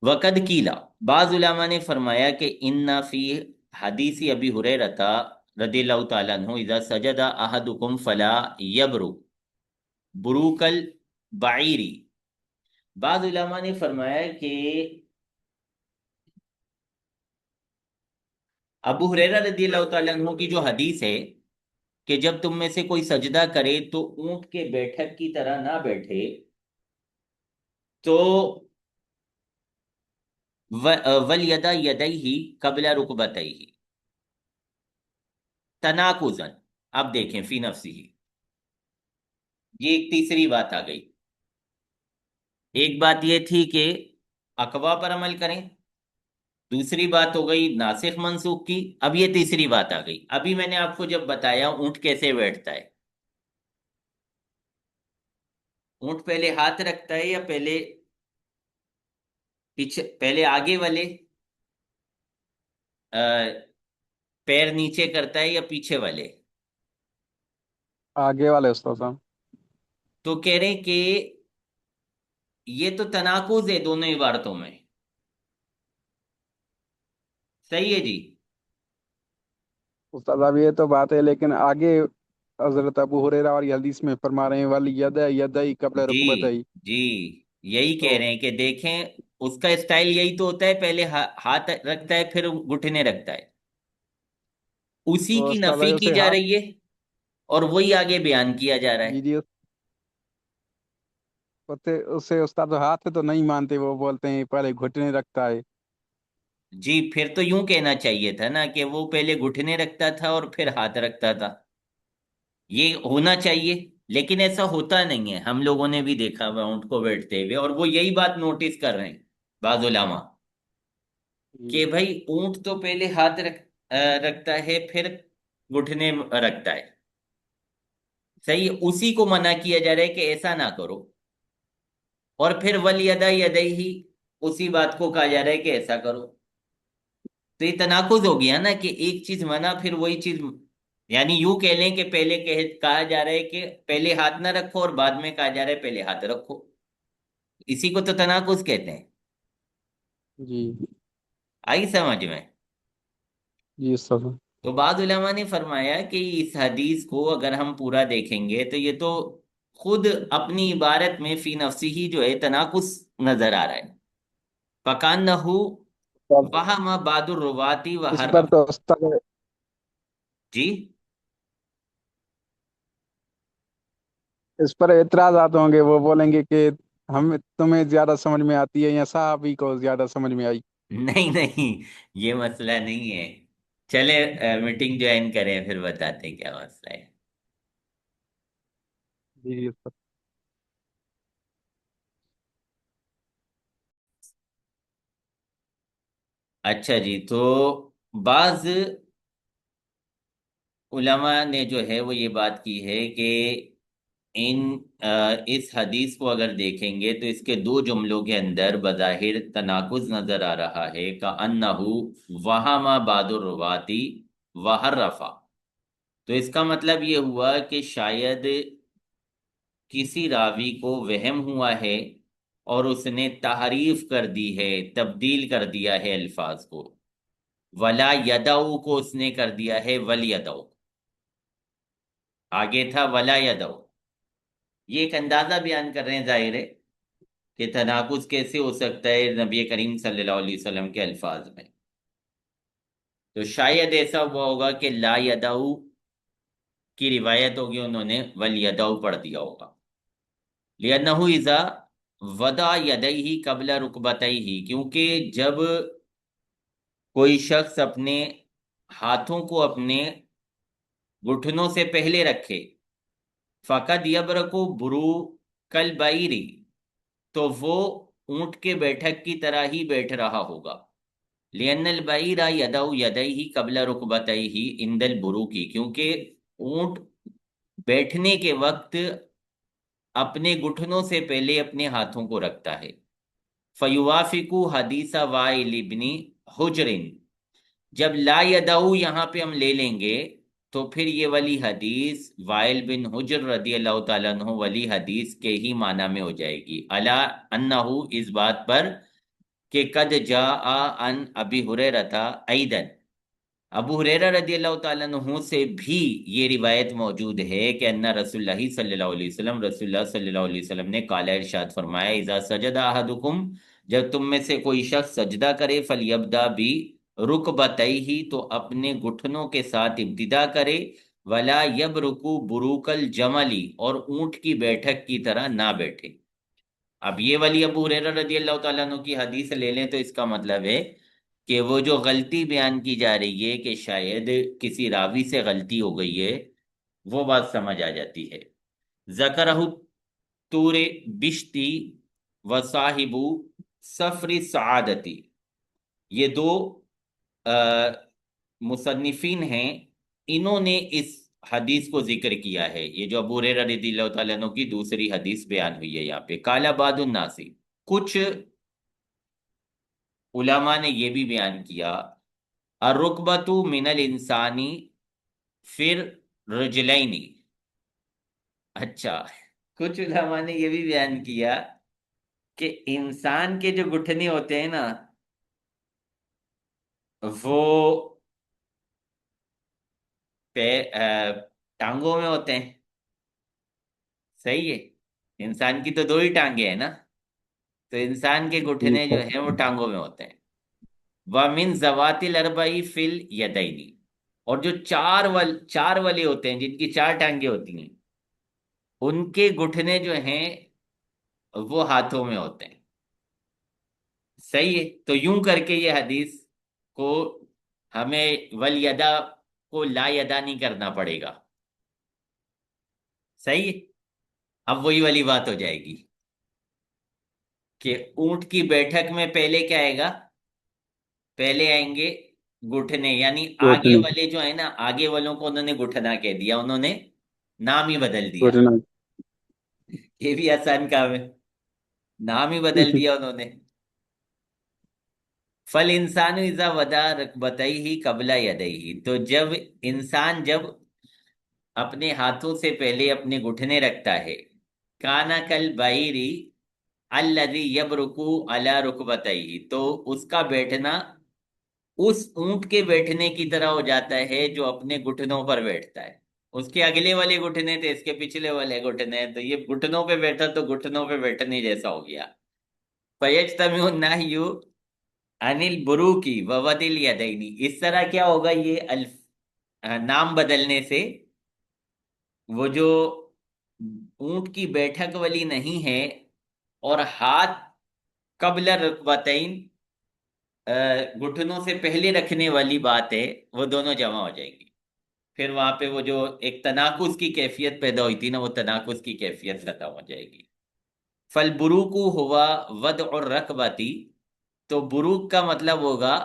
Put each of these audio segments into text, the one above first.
وقد کیلا، بعض علماء نے فرمایا کہ ان فی حدیث ابی ہریرہ رضی اللہ تعالیٰ عنہ اذا سجد احدکم فلا یبرو بروک البعیری، بعض علماء نے فرمایا کہ ابو ہریرہ رضی اللہ تعالیٰ عنہ کی جو حدیث ہے کہ جب تم میں سے کوئی سجدہ کرے تو اونٹ کے بیٹھک کی طرح نہ بیٹھے، تو وَلْيَدَ يَدَيْهِ قبل رُكْبَتَيْهِ تناقضاً، اب دیکھیں فی نفسی، یہ ایک تیسری بات آ گئی۔ ایک بات یہ تھی کہ اقوا پر عمل کریں، دوسری بات ہو گئی ناسخ منسوخ کی، اب یہ تیسری بات آ گئی۔ ابھی میں نے آپ کو جب بتایا اونٹ کیسے بیٹھتا ہے، اونٹ پہلے ہاتھ رکھتا ہے یا پہلے پیچھے، پہلے آگے والے پیر نیچے کرتا ہے یا پیچھے والے؟ آگے والے استاد صاحب۔ تو کہہ رہے کہ یہ تو تناقض ہے دونوں عبارتوں میں، صحیح ہے جی؟ استاد صاحب یہ تو بات ہے، لیکن آگے حضرت ابو ہریرہ اور یہ حدیث میں فرما رہے ہیں ولی ید یدئی قبل جی رکبتئی، جی، یہی کہہ تو رہے ہیں کہ دیکھیں اس کا اسٹائل یہی تو ہوتا ہے، پہلے ہاتھ رکھتا ہے پھر گھٹنے رکھتا ہے، اسی تو کی استاد نفی بھائی کی اسے جا ہاتھ، رہی ہے اور وہی آگے بیان کیا جا رہا جی ہے۔ جی، اسے استاد ہاتھ تو نہیں مانتے، وہ بولتے ہیں پہلے گھٹنے رکھتا ہے۔ جی پھر تو یوں کہنا چاہیے تھا نا کہ وہ پہلے گھٹنے رکھتا تھا اور پھر ہاتھ رکھتا تھا، یہ ہونا چاہیے، لیکن ایسا ہوتا نہیں ہے۔ ہم لوگوں نے بھی دیکھا ہوا اونٹ کو بیٹھتے ہوئے، اور وہ یہی بات نوٹس کر رہے ہیں بعض علماء جی کہ بھائی اونٹ تو پہلے ہاتھ رکھتا ہے پھر گھٹنے رکھتا ہے، صحیح ہے؟ اسی کو منع کیا جا رہا ہے کہ ایسا نہ کرو، اور پھر ولیدا یدئی ہی اسی بات کو کہا جا رہا ہے کہ ایسا کرو، تو یہ تناقض ہو گیا نا کہ ایک چیز منع پھر وہی چیز، یعنی یوں کہہ لیں کہ پہلے کہا جا رہا ہے کہ پہلے ہاتھ نہ رکھو اور بعد میں کہا جا رہا ہے پہلے ہاتھ رکھو، اسی کو تو تناقض کہتے ہیں۔ جی آئی سمجھ میں؟ جی استاد صاحب۔ تو بعض علماء نے فرمایا کہ اس حدیث کو اگر ہم پورا دیکھیں گے تو یہ تو خود اپنی عبارت میں فی نفسی ہی جو ہے تناقض نظر آ رہا ہے۔ فکان نہ ہو وہاں بعد الرواتی و اس پر حرف، تو استاد جی اس پر اعتراضات ہوں گے، وہ بولیں گے کہ ہم تمہیں زیادہ سمجھ میں آتی ہے یا صحابی کو زیادہ سمجھ میں آئی۔ نہیں نہیں، یہ مسئلہ نہیں ہے، چلے میٹنگ جوائن کریں پھر بتاتے ہیں کیا مسئلہ ہے۔ جی جی استاد۔ اچھا جی، تو بعض علماء نے جو ہے وہ یہ بات کی ہے کہ ان اس حدیث کو اگر دیکھیں گے تو اس کے دو جملوں کے اندر بظاہر تناقض نظر آ رہا ہے، کَأَنَّهُ وَهَمَ بَعْضُ الرُّوَاةِ وَحَرَّفَ، تو اس کا مطلب یہ ہوا کہ شاید کسی راوی کو وہم ہوا ہے اور اس نے تحریف کر دی ہے، تبدیل کر دیا ہے الفاظ کو، ولا یدعو کو اس نے کر دیا ہے ول یدعو، آگے تھا ولا یدعو، یہ ایک اندازہ بیان کر رہے ہیں ظاہر ہے کہ تناقض کیسے ہو سکتا ہے نبی کریم صلی اللہ علیہ وسلم کے الفاظ میں، تو شاید ایسا ہوا ہوگا کہ لا یدعو کی روایت ہوگی، انہوں نے ول یدعو پڑھ دیا ہوگا، لِأَنَّهُ إِذَا وَضَعَ يَدَيْهِ قَبْلَ رُكْبَتَيْهِ، کیونکہ جب کوئی شخص اپنے ہاتھوں کو اپنے گھٹنوں سے پہلے رکھے، فَقَدْ يَبْرَكُ بُرُوكَ الْبَعِيرِ، تو وہ اونٹ کے بیٹھک کی طرح ہی بیٹھ رہا ہوگا، لِأَنَّ الْبَعِيرَ يَدَعُ يَدَيْهِ قَبْلَ رُكْبَتَيْهِ عِنْدَ الْبُرُوكِ، کیونکہ اونٹ بیٹھنے کے وقت اپنے گھٹنوں سے پہلے اپنے ہاتھوں کو رکھتا ہے۔ فیوافقو حدیث وائل ابن حجر، جب لا یدعو یہاں پہ ہم لے لیں گے تو پھر یہ والی حدیث وائل بن حجر رضی اللہ تعالیٰ عنہ والی حدیث کے ہی معنی میں ہو جائے گی، الا انہو، اس بات پر، کہ قد جاء ان ابی ہریرہ ایدن، ابو ہریرہ رضی اللہ تعالیٰ عنہ سے بھی یہ روایت موجود ہے کہ ان رسول اللہ صلی اللہ علیہ وسلم، رسول اللہ صلی اللہ علیہ وسلم نے قال ارشاد فرمایا، اذا سجد احدکم، جب تم میں سے کوئی شخص سجدہ کرے، فلیبدا بی رکبتیہ، تو اپنے گھٹنوں کے ساتھ ابتدا کرے، ولا یبرکو بروک الجملی، اور اونٹ کی بیٹھک کی طرح نہ بیٹھے۔ اب یہ والی ابو ہریرہ رضی اللہ تعالیٰ عنہ کی حدیث لے لیں تو اس کا مطلب ہے کہ وہ جو غلطی بیان کی جا رہی ہے کہ شاید کسی راوی سے غلطی ہو گئی ہے، وہ بات سمجھ آ جاتی ہے۔ ذکرہ تور بشتی و صاحب سفر سعادتی، یہ دو مصنفین ہیں، انہوں نے اس حدیث کو ذکر کیا ہے، یہ جو ابو ہریرہ رضی اللہ تعالیٰ عنہ کی دوسری حدیث بیان ہوئی ہے یہاں پہ۔ قال بعض الناس، کچھ علماء نے یہ بھی بیان کیا، الرکبۃ من الانسانی پھر رجلینی، اچھا کچھ علماء نے یہ بھی بیان کیا کہ انسان کے جو گھٹنے ہوتے ہیں نا وہ ٹانگوں میں ہوتے ہیں، صحیح ہے، انسان کی تو دو ہی ٹانگیں ہیں نا، تو انسان کے گھٹنے جو ہیں وہ ٹانگوں میں ہوتے ہیں۔ وَمِن ذَوَاتِ الْأَرْبَعِ فِي الْيَدَيْنِ، اور جو چار والے ہوتے ہیں، جن کی چار ٹانگیں ہوتی ہیں، ان کے گھٹنے جو ہیں وہ ہاتھوں میں ہوتے ہیں، صحیح ہے۔ تو یوں کر کے یہ حدیث کو ہمیں ولیدا کو لا یدا نہیں کرنا پڑے گا، صحیح ہے۔ اب وہی والی بات ہو جائے گی کہ اونٹ کی بیٹھک میں پہلے کیا آئے گا؟ پہلے آئیں گے گھٹنے، یعنی آگے گھٹنے والے جو ہے نا، آگے والوں کو انہوں نے گھٹنا کہہ دیا، انہوں نے نام ہی بدل دیا، گھٹنا یہ بھی آسان کام ہے، نام ہی بدل دیا انہوں نے۔ فل انسان اذا ودا رکبتیہ قبل یدیہ، تو جب انسان اپنے ہاتھوں سے پہلے اپنے گھٹنے رکھتا ہے، کانا کل بعیری الذی یبرکو علی رکبتیہ، تو اس کا بیٹھنا اس اونٹ کے بیٹھنے کی طرح ہو جاتا ہے جو اپنے گھٹنوں پر بیٹھتا ہے، اس کے اگلے والے گھٹنے تھے، اس کے پچھلے والے گھٹنے، تو یہ گھٹنوں پہ بیٹھا تو گھٹنوں پہ بیٹھنے جیسا ہو گیا۔ فیجتمع النہی عن البروکی ووضع الیدین، اس طرح کیا ہوگا، یہ نام بدلنے سے وہ جو اونٹ کی بیٹھک والی نہیں ہے اور ہاتھ قبل رکبتین گھٹنوں سے پہلے رکھنے والی بات ہے، وہ دونوں جمع ہو جائیں گی، پھر وہاں پہ وہ جو ایک تناقض کی کیفیت پیدا ہوئی تھی نا، وہ تناقض کی کیفیت ختم ہو جائے گی۔ فالبروک ہوا وضع الرکبتی، تو بروک کا مطلب ہوگا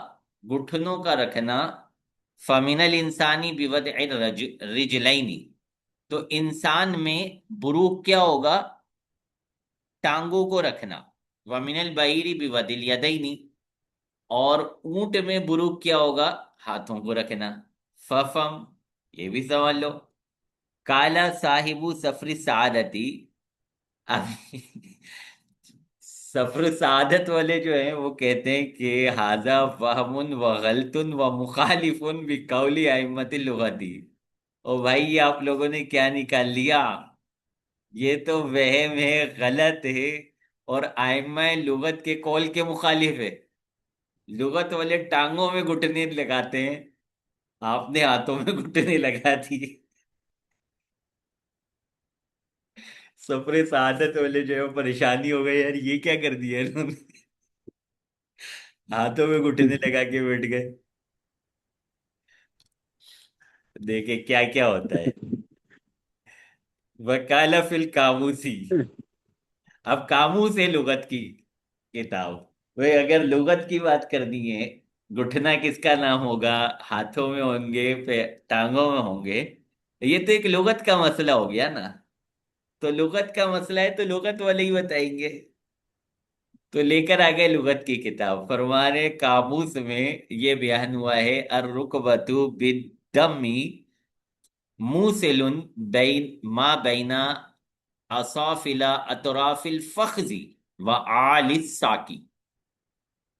گھٹنوں کا رکھنا، فمن الانسانی بوضع الرجلین، تو انسان میں بروک کیا ہوگا؟ ٹانگوں کو رکھنا، ومن البعیر بوضع الیدین، اور اونٹ میں بروک کیا ہوگا؟ ہاتھوں کو رکھنا۔ ففم، یہ بھی سمجھ لو، کالا صاحب سفر سعادتی، اب سفر سعادت والے جو ہیں وہ کہتے ہیں کہ ھذا فہم و غلط و مخالف بقول ائمۃ اللغتی، او بھائی یہ آپ لوگوں نے کیا نکال لیا، یہ تو وہم ہے، غلط ہے، اور ائمہ لغت کے قول کے مخالف ہے۔ لغت والے ٹانگوں میں گھٹنے لگاتے ہیں، آپ نے ہاتھوں میں گھٹنے لگا دی۔ سفر سعادت والے جو ہے وہ پریشانی ہو گئی، یار یہ کیا کر دیا انہوں نے، ہاتھوں میں گھٹنے لگا کے بیٹھ گئے۔ دیکھیں کیا کیا ہوتا ہے۔ وکالہ فی القاموسی، اب قاموس ہے لغت کی کتاب، وہ اگر لغت کی بات کرنی ہے، گھٹنا کس کا نام ہوگا، ہاتھوں میں ہوں گے ٹانگوں میں ہوں گے، یہ تو ایک لغت کا مسئلہ ہو گیا نا، تو لغت کا مسئلہ ہے تو لغت والے ہی بتائیں گے، تو لے کر آ گئے لغت کی کتاب، فرمانے قاموس میں یہ بیان ہوا ہے، الرکبۃ بالدم موصل بین ما بین اصافل اطراف الفخذ و اعلی الساقی،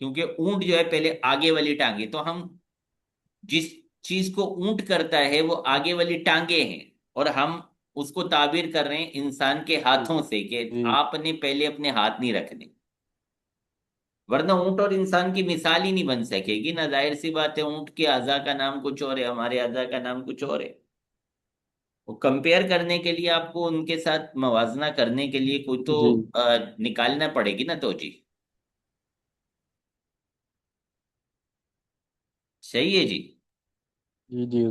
کیونکہ اونٹ جو ہے پہلے آگے والی ٹانگیں، تو ہم جس چیز کو اونٹ کرتا ہے وہ آگے والی ٹانگیں ہیں، اور ہم اس کو تعبیر کر رہے ہیں انسان کے ہاتھوں سے کہ جی آپ نے پہلے اپنے ہاتھ نہیں رکھنے، ورنہ اونٹ اور انسان کی مثال ہی نہیں بن سکے گی نا، ظاہر سی بات ہے، اونٹ کے اعضاء کا نام کچھ اور ہے، ہمارے اعضاء کا نام کچھ اور ہے، وہ کمپیئر کرنے کے لیے آپ کو ان کے ساتھ موازنہ کرنے کے لیے کوئی تو جی نکالنا پڑے گی نا توجہ. صحیح ہے جی. جی. جی